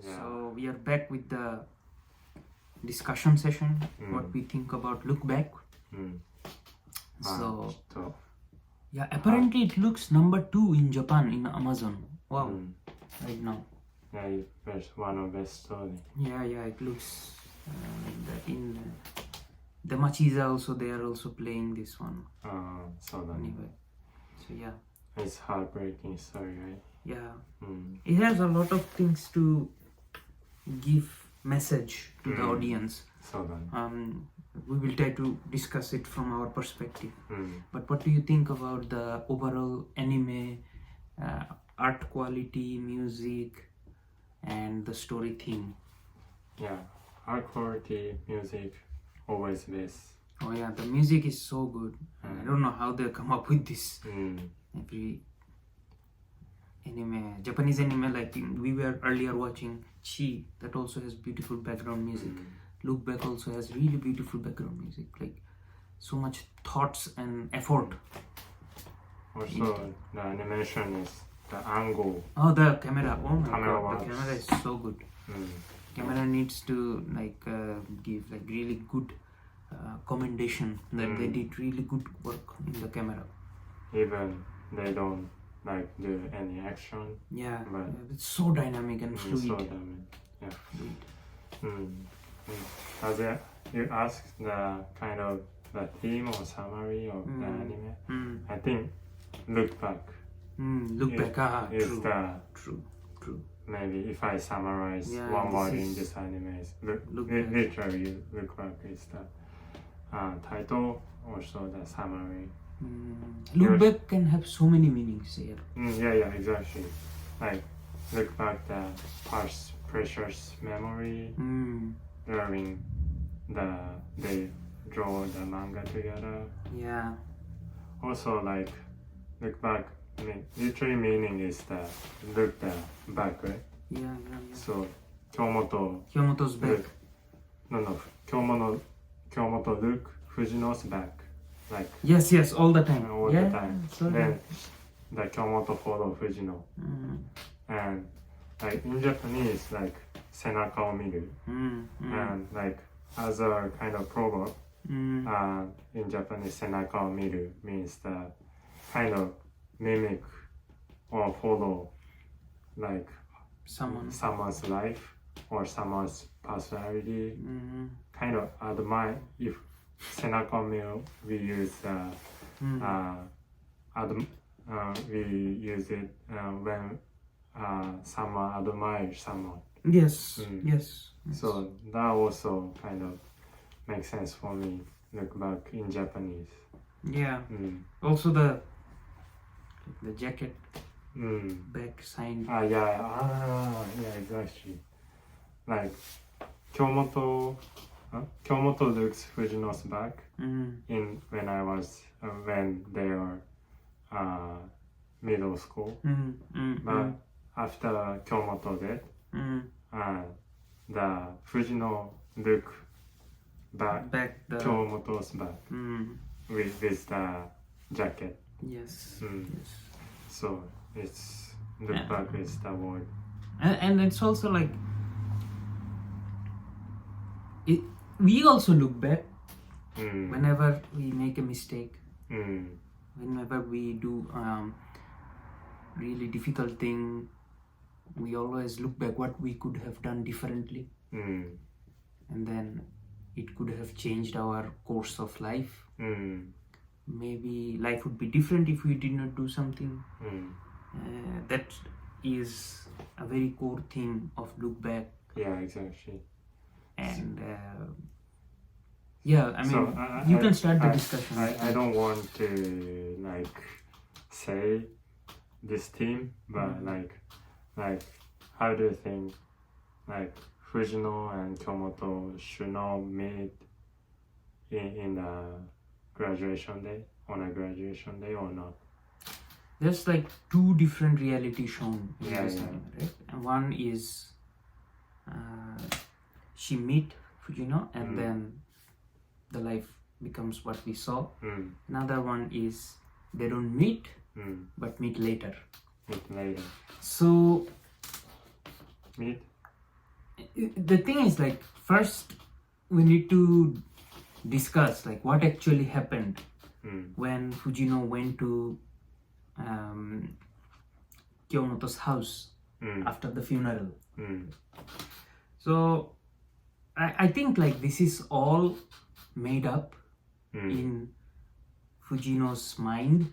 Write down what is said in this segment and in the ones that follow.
So we are back with the discussion session, what we think about look back. So apparently it looks number 2 in Japan in Amazon. Wow, right now. Yeah, it's one of the best story. Yeah, it looks in the Machiza also, they are also playing this one. So Anyway, so yeah. It's heartbreaking story, right? Yeah. It has a lot of things to give message to the audience. So We will try to discuss it from our perspective. But what do you think about the overall anime, art quality, music, and the story theme? Yeah, art quality, music, always best. Oh yeah, the music is so good. I don't know how they come up with this. Every anime, Japanese anime, like we were earlier watching Chi, that also has beautiful background music. Look Back also has really beautiful background music, like so much thoughts and effort. Also, the animation is the angle. Oh, the camera! Oh my Camera god, the camera is so good. Camera needs to give like really good commendation that they did really good work in the camera. Even they don't do any action. Yeah, but it's so dynamic and fluid. So dynamic. Yeah. As you asked the kind of the theme or summary of the anime, I think look back. Look back. Is True. Maybe if I summarize one word in this anime, is literally look back is the title, also the summary. Look back can have so many meanings here. Yeah, exactly. Like look back the past precious memory during they draw the manga together. Yeah. Also like look back. I mean, literally meaning is the look back, right? Yeah. So Kyomoto's back. No. Kyomoto look Fujino's back. Like yes, all the time. All the time. Then the Kyomoto follow Fujino. And like in Japanese, like senaka o miru. And like as a kind of proverb, in Japanese, senaka o miru means the kind of mimic or follow like someone's life or someone's personality. Kind of admire. If senaka o miru, we use we use it when someone admires someone. Yes. So that also kind of makes sense for me. Look back in Japanese. Yeah. Also the jacket back sign. Yeah, exactly. Like Kyomoto looks Fujino's back in when they were middle school. But after Kyomoto dead, the Fujino look back the Kyomoto's back with the jacket. Yes. So it's look back is the word. And it's also like we also look back whenever we make a mistake. Whenever we do really difficult thing, we always look back what we could have done differently, and then it could have changed our course of life. Maybe life would be different if we did not do something. That is a very core theme of look back. Yeah, exactly. And I mean, you can start the discussion. I don't want to say this theme, but like how do you think Fujino and Kyomoto should not meet in the graduation day, on a graduation day or not? There's like 2 different reality shown in this anime, right? And one is she meet Fujino and then the life becomes what we saw. Another one is they don't meet but meet later. Later. So meet? The thing is, like, first we need to discuss like what actually happened when Fujino went to Kyomoto's house after the funeral. So I think like this is all made up in Fujino's mind.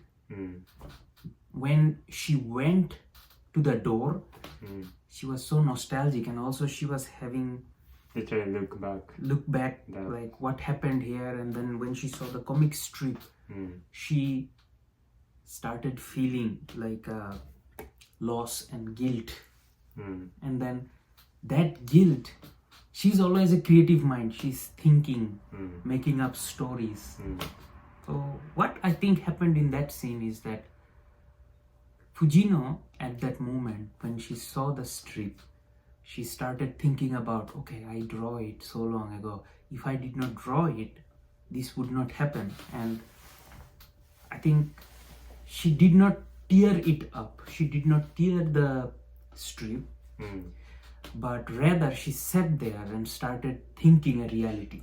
When she went to the door, she was so nostalgic, and also she was having literally look back that. Like what happened here. And then when she saw the comic strip, she started feeling like loss and guilt. And then that guilt, she's always a creative mind, she's thinking, making up stories. So what I think happened in that scene is that Fujino, at that moment when she saw the strip, she started thinking about, okay, I draw it so long ago. If I did not draw it, this would not happen. And I think she did not tear it up. She did not tear the strip, but rather she sat there and started thinking a reality.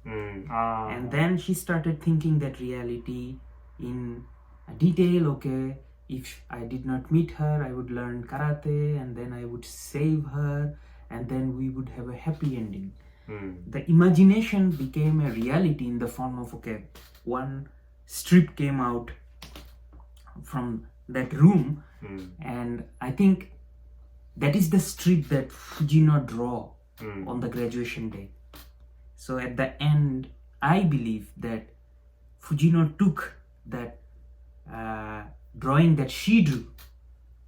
And then she started thinking that reality in detail. Okay, if I did not meet her, I would learn karate, and then I would save her, and then we would have a happy ending. The imagination became a reality in the form of, okay, one strip came out from that room, and I think that is the strip that Fujino draw on the graduation day. So at the end, I believe that Fujino took that drawing that she drew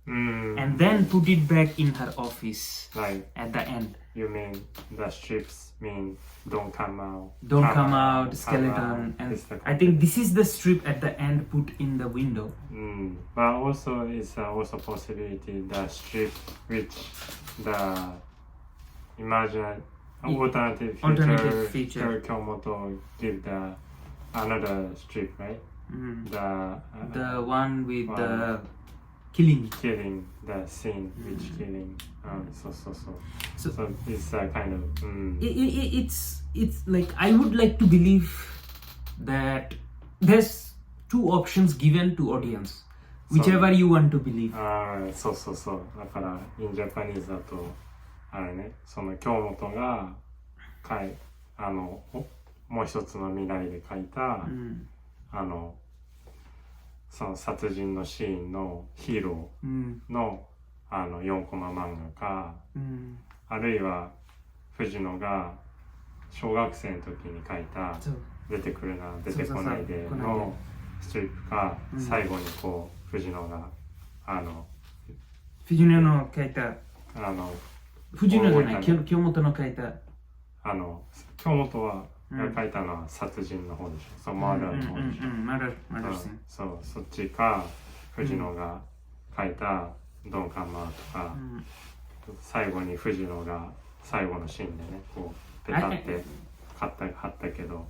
and then put it back in her office. Like at the end. You mean the strips mean don't come out, skeleton, and I think this is the strip at the end put in the window. But also it's also possibility the strip which the alternative future Kyomoto give the another strip, right? The one with the killing the scene which killing. So it's kind of it's like I would like to believe that there's two options given to audience, whichever you want to believe. そうだから in Japanese だとあれね、その京本がもう一つの未来で描いた、その殺人のシーンのヒーローの、4コマ漫画か、あるいは藤野が小学生の時に描いた出てくるな出てこないでのストリップか、最後にこう藤野が藤野の描いた藤野じゃない京本の描いた京本が描いたのは殺人の方でしょ。そうマーダーの方でしょ。そっちか藤野が描いたドンカンマーとか、最後に藤野が最後のシーンでねこうペタって貼ったけど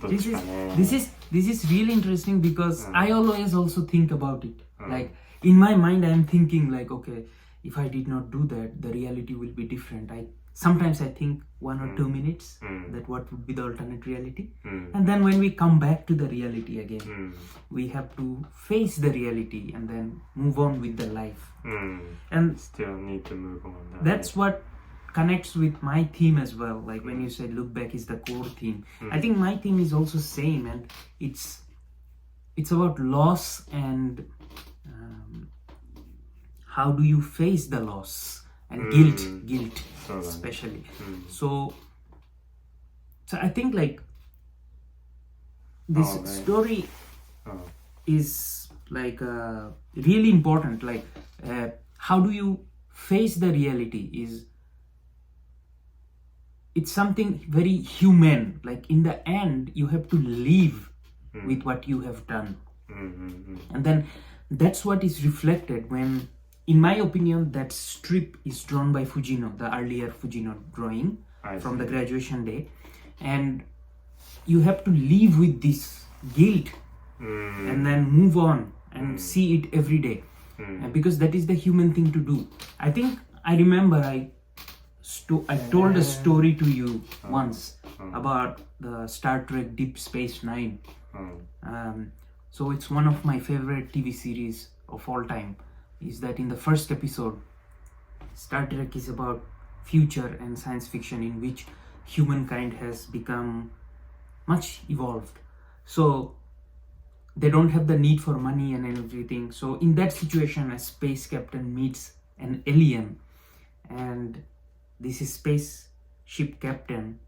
どっちかね。This is really interesting because I always also think about it. Like in my mind I am thinking like, okay, if I did not do that, the reality will be different. Sometimes I think 1 or 2 minutes that what would be the alternate reality, and then when we come back to the reality again, we have to face the reality and then move on with the life. And still need to move on. That's what connects with my theme as well. Like when you said look back is the core theme, I think my theme is also same, and it's about loss and how do you face the loss and guilt especially. So I think like this story is like really important. Like how do you face the reality it's something very human. Like in the end you have to live with what you have done, and then that's what is reflected when, in my opinion, that strip is drawn by Fujino, the earlier Fujino drawing from the graduation day, and you have to live with this guilt and then move on and see it every day, and because that is the human thing to do. I think I remember I told a story to you once about the Star Trek Deep Space Nine. So it's one of my favorite TV series of all time. Is that in the first episode, Star Trek is about future and science fiction in which humankind has become much evolved. So they don't have the need for money and everything. So in that situation, a space captain meets an alien, and this spaceship captain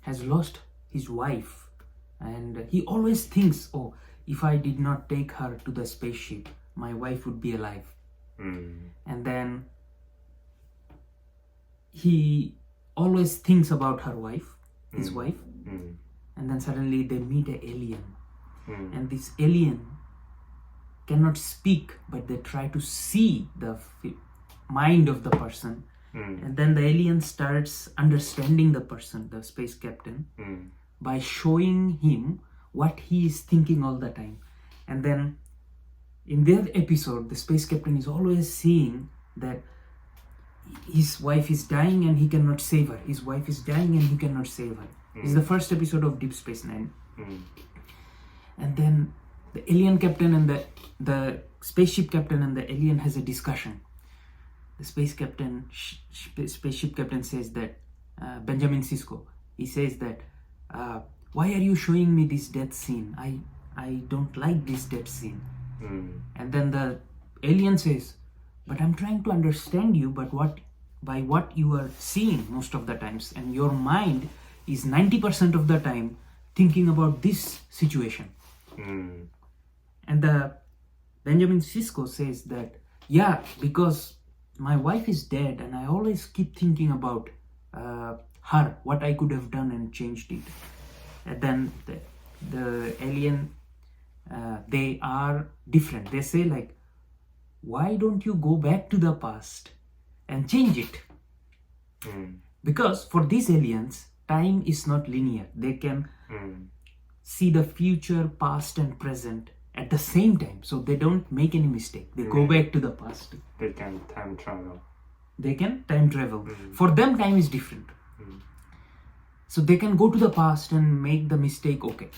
has lost his wife, and he always thinks, oh, if I did not take her to the spaceship, my wife would be alive. And then he always thinks about her wife, his wife, and then suddenly they meet an alien, and this alien cannot speak, but they try to see the mind of the person, and then the alien starts understanding the person, the space captain, by showing him what he is thinking all the time. And then in that episode, the space captain is always seeing that his wife is dying and he cannot save her. His wife is dying and he cannot save her. It's the first episode of Deep Space Nine. And then the alien captain and the spaceship captain and the alien has a discussion. The spaceship captain says that, Benjamin Sisko, he says that, why are you showing me this death scene? I don't like this death scene. And then the alien says, but I'm trying to understand you, but by what you are seeing most of the times, and your mind is 90% of the time thinking about this situation. And the Benjamin Sisko says that, yeah, because my wife is dead and I always keep thinking about her, what I could have done and changed it. And then the alien, they are different. They say like, why don't you go back to the past and change it? Because for these aliens, time is not linear. They can see the future, past and present at the same time. So they don't make any mistake. They go back to the past. They can time travel. They can time travel. For them, time is different. So they can go to the past and make the mistake okay.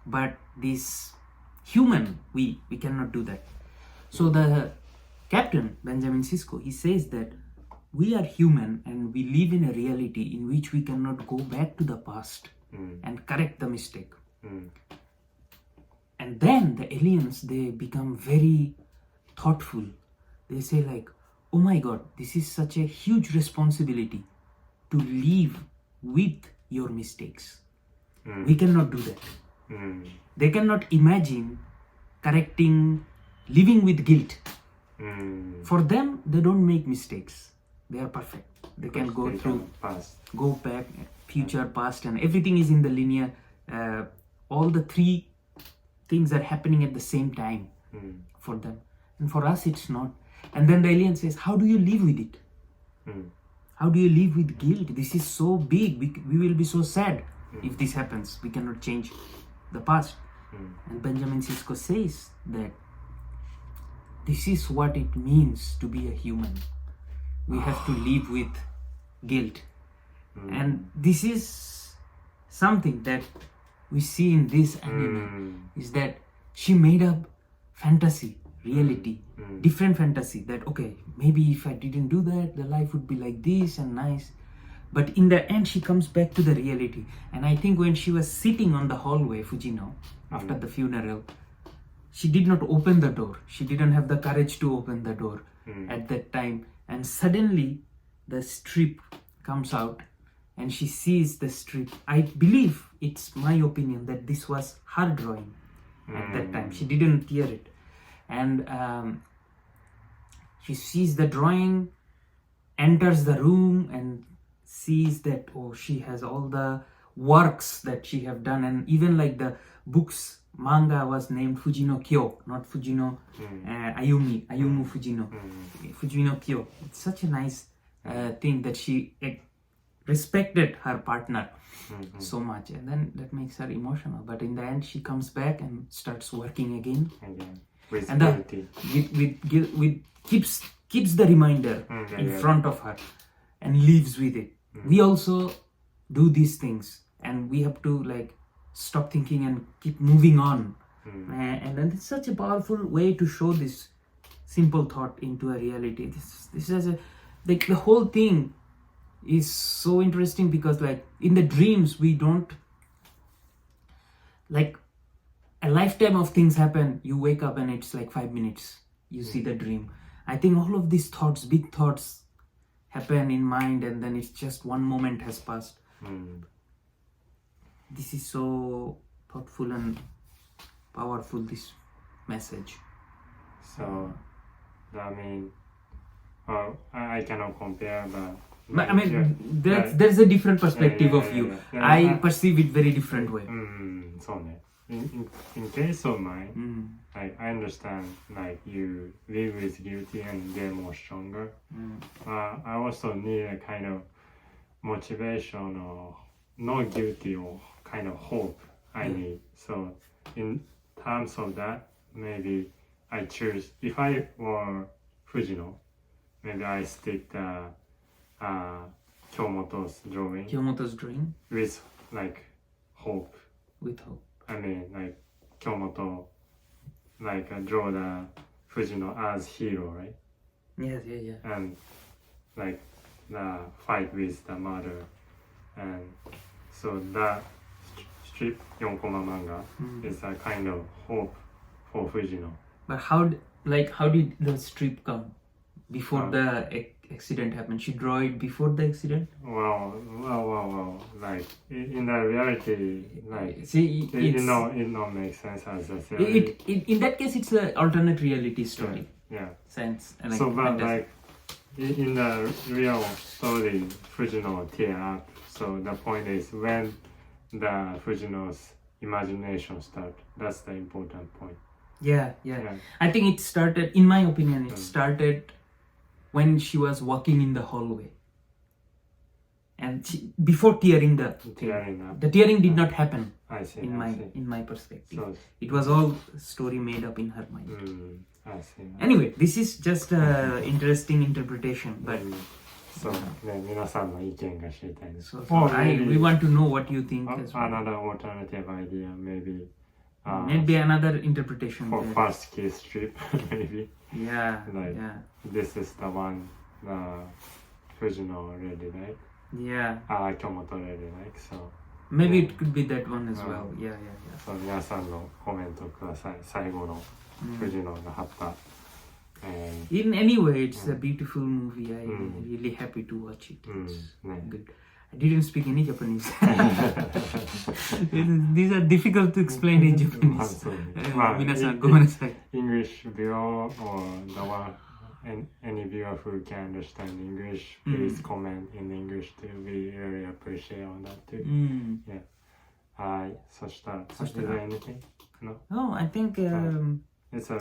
But this human, we cannot do that. So the captain, Benjamin Sisko, he says that we are human and we live in a reality in which we cannot go back to the past and correct the mistake. And then the aliens, they become very thoughtful. They say like, oh my God, this is such a huge responsibility to live with your mistakes. We cannot do that. They cannot imagine correcting, living with guilt. For them, they don't make mistakes. They are perfect. They can go through, go back, future, past, and everything is in the linear. All the three things are happening at the same time for them. And for us, it's not. And then the alien says, how do you live with it? How do you live with guilt? This is so big. We will be so sad if this happens. We cannot change the past. And Benjamin Sisko says that this is what it means to be a human. We have to live with guilt. And this is something that we see in this anime, is that she made up fantasy, reality, different fantasy, that okay, maybe if I didn't do that, the life would be like this and nice. But in the end, she comes back to the reality. And I think when she was sitting on the hallway, Fujino, after the funeral, she did not open the door. She didn't have the courage to open the door at that time. And suddenly, the strip comes out and she sees the strip. I believe, it's my opinion, that this was her drawing at that time. She didn't tear it. And she sees the drawing, enters the room and sees that, oh, she has all the works that she have done, and even like the books, manga was named Fujino Kyo, not Fujino Ayumu Fujino, Fujino Kyo. It's such a nice thing that she respected her partner so much, and then that makes her emotional. But in the end, she comes back and starts working again. With and with keeps the reminder yeah, in yeah. front of her and lives with it. We also do these things, and we have to like stop thinking and keep moving on. And then it's such a powerful way to show this simple thought into a reality. This is like the whole thing is so interesting because like in the dreams we don't like a lifetime of things happen. You wake up and it's like 5 minutes. You see the dream. I think all of these thoughts, big thoughts, happen in mind, and then it's just one moment has passed. This is so thoughtful and powerful, this message. So, I mean, I cannot compare, but I mean, there's a different perspective of you. I perceive it very different way. So in case of mine, like I understand, like you live with guilty and get more stronger. I also need a kind of motivation or not guilty or kind of hope I need. So in terms of that, maybe I choose, if I were Fujino, maybe I stick the Kyomoto's drawing with like hope. With hope. I mean, like Kyomoto, like draw the Fujino as hero, right? Yeah. And like the fight with the mother, and so that strip 4-コマ manga is a kind of hope for Fujino. But how did the strip come before the accident happened? She drew it before the accident? Well. Like in the reality, like see, it not make sense as a theory. In that case, it's an alternate reality story. Yeah. Sense. Like, so, but like in the real story, Fujino tear up. So the point is when the Fujino's imagination start. That's the important point. Yeah. I think it started, in my opinion, it started when she was walking in the hallway. And before tearing the tearing did not happen. I see. In my perspective. So, it was all story made up in her mind. I see. Anyway, this is just an interesting interpretation, but so 皆さんの意見が知りたいです。we want to know what you think as well. Another alternative idea, maybe another interpretation for first kiss strip, maybe. Yeah. This is the one Fujino really like. Yeah. Kyomoto really like. So maybe it could be that one as well. Yeah. So 皆さんのコメントください。最後のFujinoが貼った。In any way, it's a beautiful movie. I'm really happy to watch it. It's good. I didn't speak any Japanese. These are difficult to explain in Japanese. 皆さんごめんなさい。English viewer or the one, any viewer who can understand English, please comment in English too. We really appreciate on that too. Yeah. はい。そしたら is there anything? No? Oh, I think it's a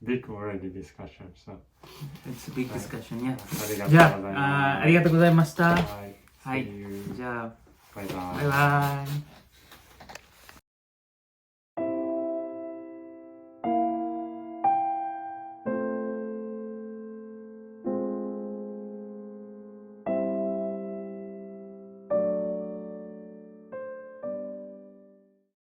big already discussion. So it's a big discussion. Yeah. じゃあありがとうございました。はい。はい。じゃあバイバイ。バイバイ。